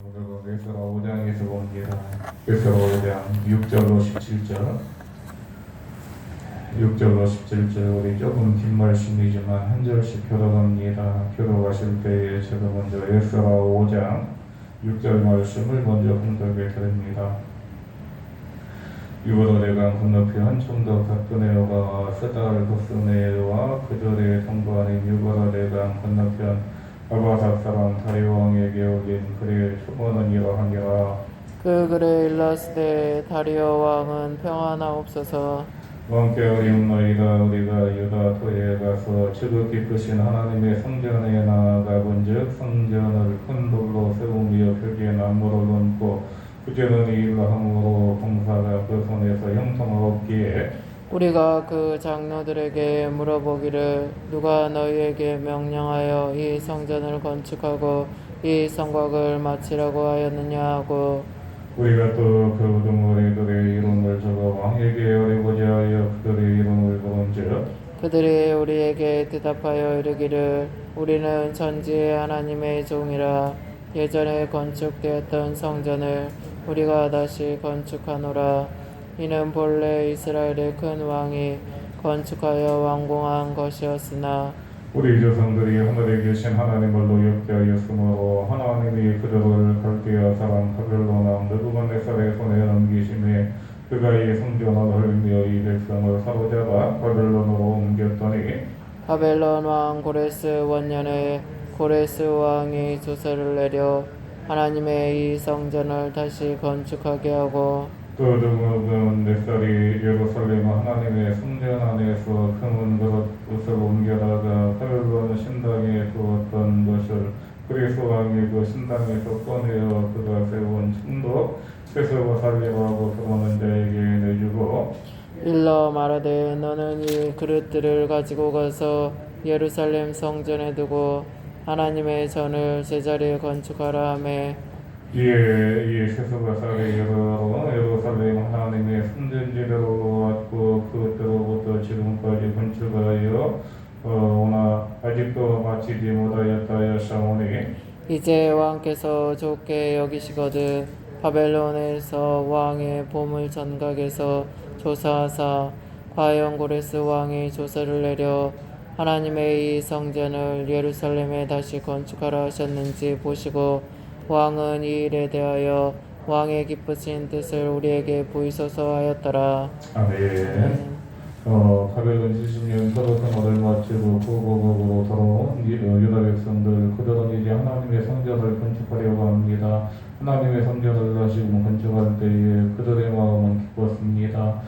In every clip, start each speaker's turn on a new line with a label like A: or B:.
A: 오늘은 에스라 5장에서 봅니다. 에스라 5장 6절로 17절 6절로 17절 우리 조금 긴 말씀이지만 한 절씩 교독합니다. 교독하실 때에 제가 먼저 에스라 5장 6절 말씀을 먼저 공독해 드립니다. 유브라데강 건너편 총독 박근혜와 스달 고스네와 그들의 동반인 유브라데강 건너편 아바삭 사람 다리오 왕에게 올린 글의 초본은 이러하니라.
B: 그 글에 일렀으되 다리오 왕은 평안하옵소서.
A: 왕께 어리옵나이다. 우리가 유다 토에 가서 지극히 크신 하나님의 성전에 나아가 본즉 성전을 큰 돌로 세우며 벽에 나무를 얹고 부지런히 일을 함으로 봉사가 그 손에서 형통하옵기에
B: 우리가 그 장로들에게 물어보기를 누가 너희에게 명령하여 이 성전을 건축하고 이 성곽을 마치라고 하였느냐 하고
A: 우리가 또 그 우두머리들의 이름을 적어 왕에게 어리고자 하여 그들의 이름을 부른즉
B: 그들이 우리에게 대답하여 이르기를 우리는 전지의 하나님의 종이라. 예전에 건축되었던 성전을 우리가 다시 건축하노라. 이는 본래 이스라엘의 큰 왕이 건축하여 완공한 것이었으나
A: 우리 조상들이 하늘에 계신 하나님을 노엽게 하였으므로 하나님이 그들을 갈대아 사람 바벨론 왕 느부갓네살의 손에 넘기심에 그가 이 성전을 헐며 이 백성을 사로잡아 바벨론으로 옮겼더니
B: 바벨론 왕 고레스 원년에 고레스 왕이 조서를 내려 하나님의 이 성전을 다시 건축하게 하고
A: 또 느부갓네살이 예루살렘 하나님의 성전 안에서 금은 그릇을 옮겨다가 바벨론 신당에 두었던 것을 그리스 왕이 그 신당에서 꺼내어 그가 세운 충도 세세와 살림하고 들어오는 자에게 내주고
B: 일러 말하되 너는 이 그릇들을 가지고 가서 예루살렘 성전에 두고 하나님의 전을 제자리에 건축하라 하매
A: 이에 세세와 살이 예루살렘 하나님의 성전지대로 왔고 그때로부터 지금까지 건축하여 오나 아직도 마치지 못하였다 하였사오니
B: 이제 왕께서 좋게 여기시거든 바벨론에서 왕의 보물 전각에서 조사하사 과연 고레스 왕이 조서를 내려 하나님의 이 성전을 예루살렘에 다시 건축하라 하셨는지 보시고 왕은 이 일에 대하여 왕의 기쁘신 뜻을 우리에게 보이소서 하였더라.
A: 아멘. 바벨론 70년 서로 생활을 마치고 고국으로 돌아온 유다 백성들 그들은 이제 하나님의 성전을 건축하려고 합니다. 하나님의 성전을 다시 건축할 때에 그들의 마음은 기뻤습니다.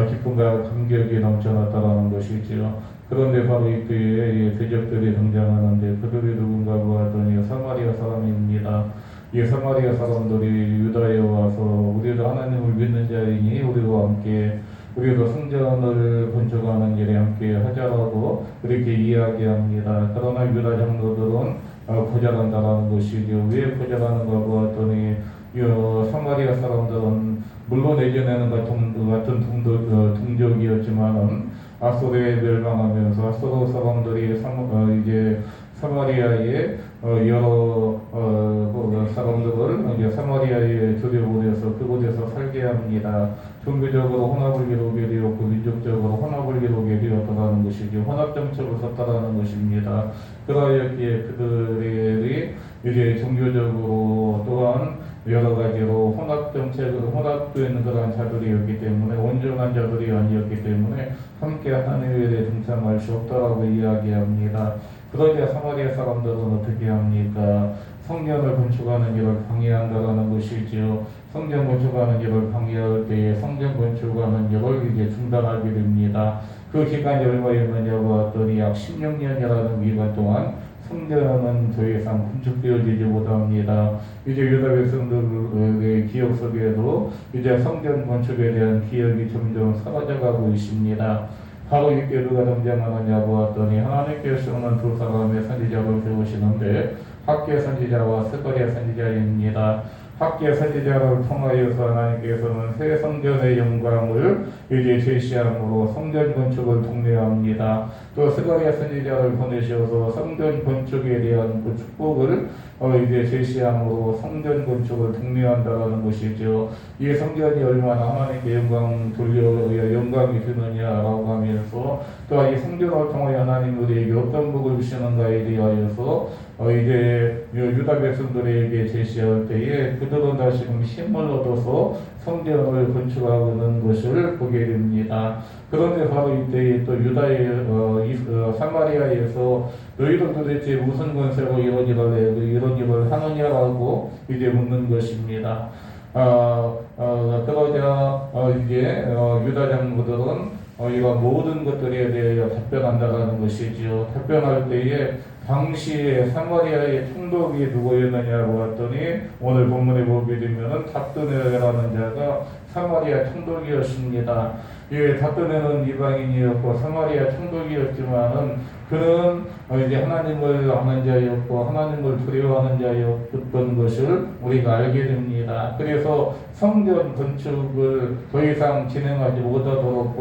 A: 기쁨과 감격이 넘쳐났다라는 것이지요. 그런데 바로 이때에 대적들이 등장하는데 그들이 누군가고 하더니 사마리아 사람입니다. 이 사마리아 사람들이 유다에 와서 우리도 하나님을 믿는 자이니 우리와 함께 우리도 성전을 건축하는 일에 함께 하자라고 그렇게 이야기합니다. 그러나 유다 장로들은 거절한다라는 것이죠. 왜 거절하는가 보았더니 사마리아 사람들은 물론 예전에는 같은 동족이었지만은 아소르에 멸망하면서 아소르 사람들이 이제 사마리아의 여러 사람들을 이제 사마리아에 들여보내서 그곳에서 살게 합니다. 종교적으로 혼합을 이루게 되었고 민족적으로 혼합을 이루게 되었다는 것이죠. 혼합 정책을 썼다라는 것입니다. 그러하였기에 그들이 이제 종교적으로 또한 여러 가지로 혼합 정책으로 혼합된 그러한 자들이었기 때문에 온전한 자들이 아니었기 때문에 함께 하나님의 일에 동참할 수 없다라고 이야기합니다. 그러자 사마리아 사람들은 어떻게 합니까? 성전을 건축하는 일을 방해한다라는 것이지요. 성전 건축하는 일을 방해할 때에 성전 건축하는 일을 이제 중단하게 됩니다. 그 기간이 얼마였느냐고 했더니 약 16년이라는 기간 동안 성전은 더 이상 건축되어지지 못합니다. 이제 유다 백성들의 기억 속에도 이제 성전 건축에 대한 기억이 점점 사라져가고 있습니다. 바로 이때 누가 등장하느냐고 했더니 하나님께서는 두 사람의 선지자를 세우시는데 학계 선지자와 스가랴 선지자입니다. 학계 선지자를 통하여서 하나님께서는 새 성전의 영광을 이제 제시함으로 성전 건축을 독려합니다. 또 스가랴 선지자를 보내셔서 성전 건축에 대한 그 축복을 이제 제시함으로 성전 건축을 독려한다라는 것이죠. 이 성전이 얼마나 하나님께 영광이 되느냐라고 하면서 또한 이 성전을 통해 하나님 우리에게 어떤 복을 주시는가에 대하여서 이제 유다 백성들에게 제시할 때에 그들은 다시금 힘을 얻어서 성전을 건축하는 것을 보게 됩니다. 그런데 바로 이때 또 유다의 사마리아에서 너희들 도대체 무슨 권세로 이런 일을 하느냐라고 이제 묻는 것입니다. 그러자 이제 유다 장로들은 이런 모든 것들에 대해 답변한다는 것이지요. 답변할 때에 당시에 사마리아의 총독이 누구였느냐고 봤더니 오늘 본문에 보게 되면은 답드네라는 자가 사마리아 총독이었습니다. 예, 답드네는 이방인이었고 사마리아 총독이었지만은 그는 이제 하나님을 아는 자였고 하나님을 두려워하는 자였던 것을 우리가 알게 됩니다. 그래서 성전 건축을 더 이상 진행하지 못하도록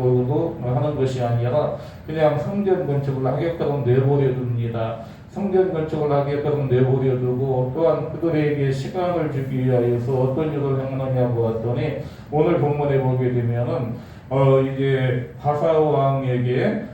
A: 하는 것이 아니라 그냥 성전 건축을 하게끔 내버려 둡니다. 성전 건축을 하게끔 내버려 두고 또한 그들에게 시간을 주기 위하여서 어떤 일을 행하느냐고 했더니 오늘 본문에 보게 되면은 이제 바사 왕에게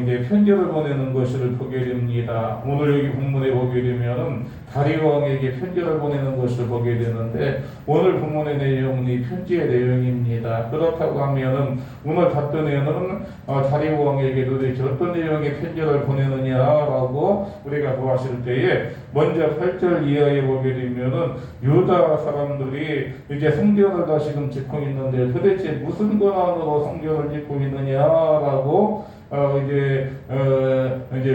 A: 이제 편지를 보내는 것을 보게 됩니다. 오늘 여기 본문에 보게 되면은 다리오 왕에게 편지를 보내는 것을 보게 되는데 오늘 본문의 내용은 이 편지의 내용입니다. 그렇다고 하면은 오늘 답변에는 다리오 왕에게 도대체 어떤 내용의 편지를 보내느냐라고 우리가 보았을 때에 먼저 8절 이하에 보게 되면은 유다 사람들이 이제 성전을 다시금 짓고 있는데 도대체 무슨 권한으로 성전을 짓고 있느냐라고 이제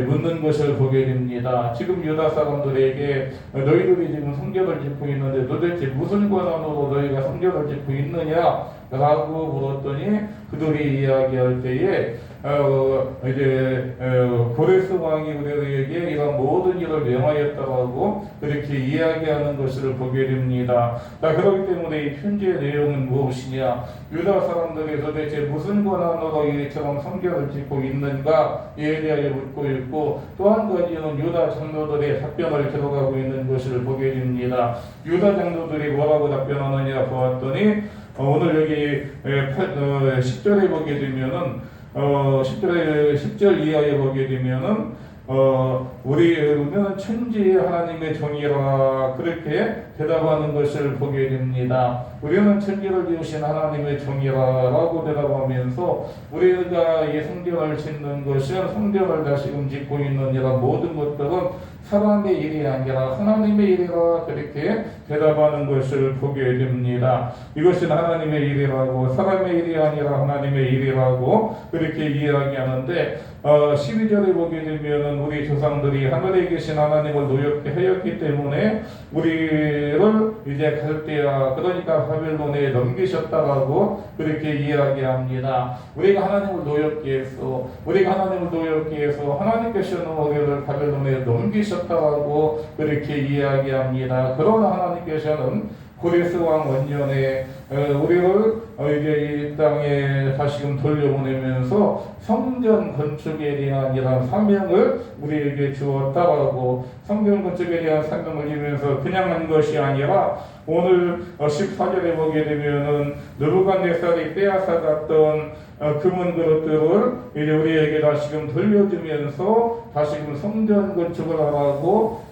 A: 묻는 것을 보게 됩니다. 지금 유다 사람들에게 너희들이 지금 성전을 짓고 있는데 도대체 무슨 권한으로 너희가 성전을 짓고 있느냐라고 물었더니 그들이 이야기할 때에 이제 고레스 왕이 우리에게 이런 모든 일을 명하였다라고 그렇게 이야기하는 것을 보게 됩니다. 자, 그렇기 때문에 이 편지의 내용은 무엇이냐? 유다 사람들이 도대체 무슨 권한으로 이처럼 성전을 짓고 있는가에 대하여 묻고 있고 또 한 가지는 유다 장로들의 답변을 들어가고 있는 것을 보게 됩니다. 유다 장로들이 뭐라고 답변하느냐 보았더니 오늘 여기 10절에 보게 되면은 10절 이하에 보게 되면은 우리는 천지의 하나님의 종이라 그렇게 대답하는 것을 보게 됩니다. 우리는 천지를 지으신 하나님의 종이라라고 대답하면서 우리가 이 성전을 짓는 것은 성전을 다시금 짓고 있는 이런 모든 것들은 사람의 일이 아니라 하나님의 일이라 그렇게 대답하는 것을 보게 됩니다. 이것은 하나님의 일이라고 사람의 일이 아니라 하나님의 일이라고 그렇게 이야기하는데 12절에 보게 되면 우리 조상들이 하늘에 계신 하나님을 노엽게 하였기 때문에 우리를 이제 갈대아 그러니까 바벨론에 넘기셨다라고 그렇게 이야기합니다. 우리가 하나님을 노엽게 해서 하나님께서는 우리를 바벨론에 넘기셨다라고 그렇게 이야기합니다. 그러나 하나님께서는 고레스 왕 원년에 우리를 이제 이 땅에 다시금 돌려보내면서 성전 건축에 대한 이런 사명을 우리에게 주었다라고 성전 건축에 대한 사명을 주면서 그냥 한 것이 아니라 오늘 14절에 보게 되면은 느부갓네살이 빼앗아갔던 금은 그릇들을 이제 우리에게 다시금 돌려주면서 다시금 성전 건축을 하라고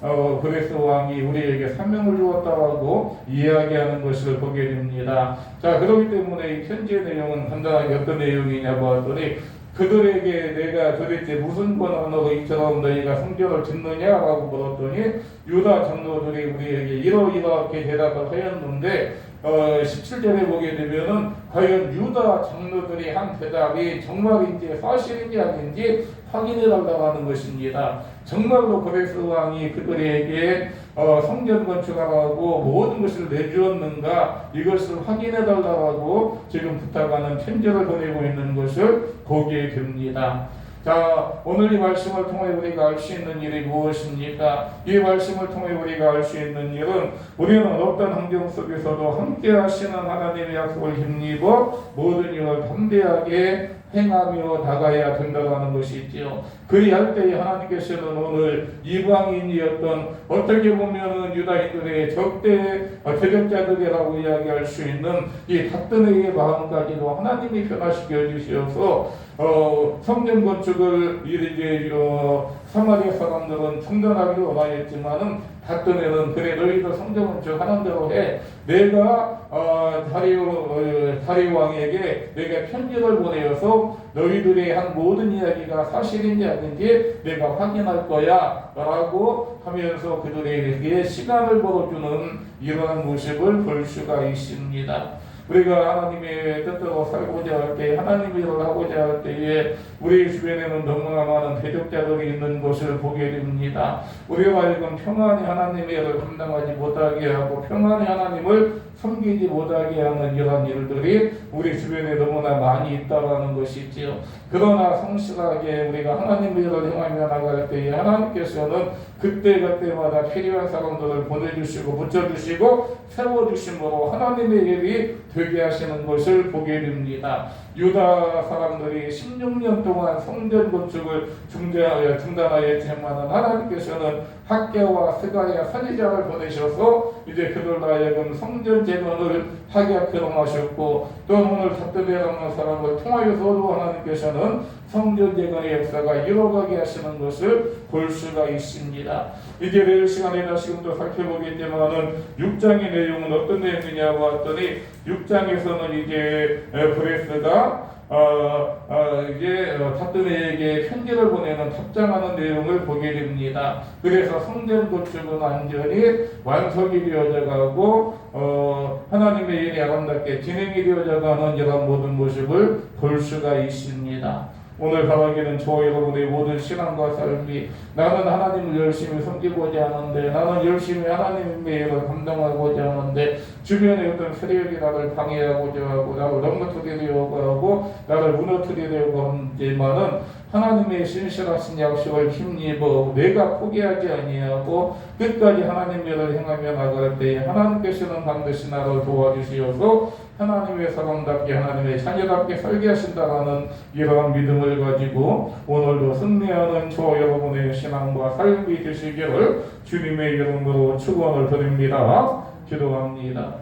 A: 고레스 왕이 우리에게 사명을 주었다라고 이야기하는 것을 보게 됩니다. 자, 그렇기 때문에 이 편지의 내용은 간단하게 어떤 내용이냐고 하더니 그들에게 내가 도대체 무슨 권한으로 이처럼 너희가 성전을 짓느냐라고 물었더니 유다 장로들이 우리에게 이러이렇게 대답을 하였는데 17절에 보게 되면은 과연 유다 장로들이 한 대답이 정말인지 사실인지 아닌지 확인해 달라는 것입니다. 정말로 고레스 왕이 그들에게 성전 건축하라고 모든 것을 내주었는가 이것을 확인해 달라고 지금 부탁하는 편지를 보내고 있는 것을 보게 됩니다. 자, 오늘 이 말씀을 통해 우리가 알 수 있는 일이 무엇입니까? 이 말씀을 통해 우리가 알 수 있는 일은 우리는 어떤 환경 속에서도 함께 하시는 하나님의 약속을 힘입어 모든 일을 담대하게 행하며 나가야 된다는 것이 있지요. 그리할 때에 하나님께서는 오늘 이방인이었던 어떻게 보면은 유다인들의 적대 대적자들이라고 이야기할 수 있는 이 닷드네의 마음까지도 하나님이 변화시켜 주셔서 성전 건축을 이제 사마리아 사람들은 중단하기를 원하였지만은 닷드네는 그래 너희도 성전 건축하는 대로 해. 내가 다리오 왕에게 내가 편지를 보내어서 너희들이 한 모든 이야기가 사실인지 아닌지 내가 확인할 거야 라고 하면서 그들에게 시간을 벌어주는 이러한 모습을 볼 수가 있습니다. 우리가 하나님의 뜻대로 살고자 할 때, 하나님의 일을 하고자 할 때에 우리 주변에는 너무나 많은 대적자들이 있는 것을 보게 됩니다. 우리가 하여금 평안히 하나님의 일을 감당하지 못하게 하고 평안히 하나님을 섬기지 못하게 하는 이런 일들이 우리 주변에 너무나 많이 있다는 것이 있지요. 그러나 성실하게 우리가 하나님의 일을 행하며 나갈 때에 하나님께서는 그때마다 필요한 사람들을 보내주시고 붙여주시고 세워주심으로 하나님의 일이 되게 하시는 것을 보게 됩니다. 유다 사람들이 16년 동안 성전 건축을 중단하였지만 하나님께서는 학개와 스가랴 선지자를 보내셔서 이제 그들로 하여금 성전 재건을 하게 하셨고 또 오늘 닷드네라는 사람을 통하여서도 하나님께서는 성전 재건의 역사가 이뤄가게 하시는 것을 볼 수가 있습니다. 이제 내일 시간에 지금도 살펴보겠지만은 6장의 내용은 어떤 내용이냐고 했더니 6장에서는 이제 브레스가 이제 닷드네에게 편지를 보내는 답장하는 내용을 보게 됩니다. 그래서 성전 건축은 완전히 완성이 되어져 가고 하나님의 일이 아름답게 진행이 되어져 가는 이런 모든 모습을 볼 수가 있습니다. 오늘 바라기는 저와 여러분의 모든 신앙과 삶이 나는 하나님을 열심히 섬기고자 하는데 나는 열심히 하나님의 일을 감당하고자 하는데 주변에 어떤 세력이 나를 방해하고자 하고 나를 넘어뜨리려고 하고 나를 무너뜨리려고 하지만은 하나님의 신실하신 약속을 힘입어 내가 포기하지 아니하고 끝까지 하나님의 일을 행하며 나갈 때에 하나님께서는 반드시 나를 도와주시어서 하나님의 사람답게 하나님의 자녀답게 살게 하신다라는 이러한 믿음을 가지고 오늘도 승리하는 저와 여러분의 신앙과 삶이 되시기를 주님의 이름으로 축원을 드립니다. 기도합니다.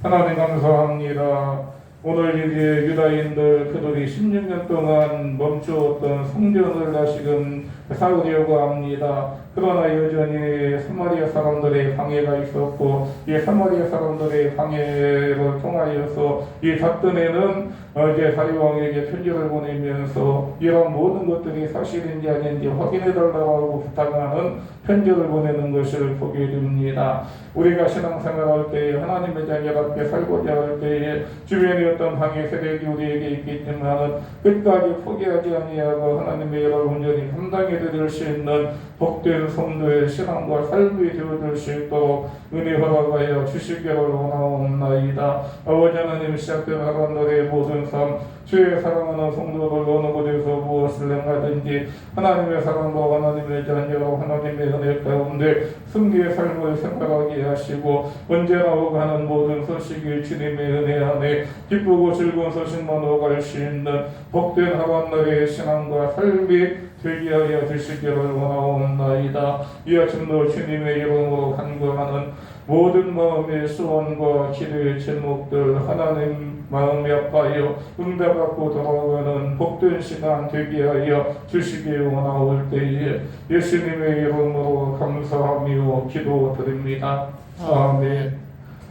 A: 하나님 감사합니다. 오늘 이제 유다인들 그들이 16년 동안 멈추었던 성전을 다시금 세우려고 합니다. 그러나 여전히 사마리아 사람들의 방해가 있었고 이 사마리아 사람들의 방해를 통하여서 이 닷드네는 이제 다리오 왕에게 편지를 보내면서 이런 모든 것들이 사실인지 아닌지 확인해달라고 부탁하는 편지를 보내는 것을 보게 됩니다. 우리가 신앙생활할 때 하나님의 자녀답게 살고자 할 때에 주변에 어떤 방해 세력이 우리에게 있겠지만 끝까지 포기하지 아니하고 하나님의 일을 온전히 감당해 드릴 수 있는 복된 성도의 신앙과 삶이 되어줄 수 있도록 은혜 허락하여 주시기를 원하옵나이다. 아버지 하나님 시작된 하나님의 모든 삶 주의 사랑하는 성도들 어느 곳에서 무엇을 행하든지 하나님의 사랑과 하나님의 자녀로 하나님의 은혜 가운데 승리의 삶을 생각하게 하시고 언제나 오가는 모든 소식이 주님의 은혜 안에 기쁘고 즐거운 소식만 오갈 수 있는 복된 하반날의 신앙과 삶이 되게 하여 주시기를 원하옵나이다. 이 아침도 주님의 이름으로 간구하는 모든 마음의 소원과 기도의 제목들 하나님 마음이 아파요 응답받고 돌아오는 복된 시간 되게 하여 주시기 원하올 때에 예수님의 이름으로 감사하며 기도드립니다. 아멘.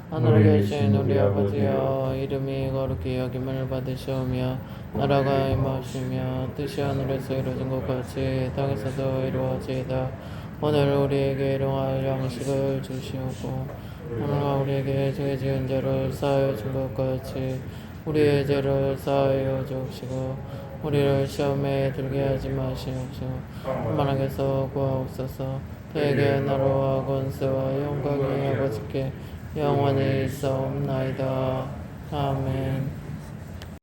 B: 하늘에 계신 우리 아버지여 이름이 거룩히 여김을 받으시오며 나라가 임하시며 뜻이 하늘에서 이루어진 것 같이 땅에서도 이루어지이다. 오늘 우리에게 일용할 양식을 주시옵고 오늘과 우리에게 죄 지은 죄를 사하여 준 것 같이 우리의 죄를 사하여 주옵시고 우리를 시험에 들게 하지 마시옵시고 만왕에서 구하옵소서. 대개 나라와 권세와 영광이 아버지께 영원히 있사옵나이다. 아멘.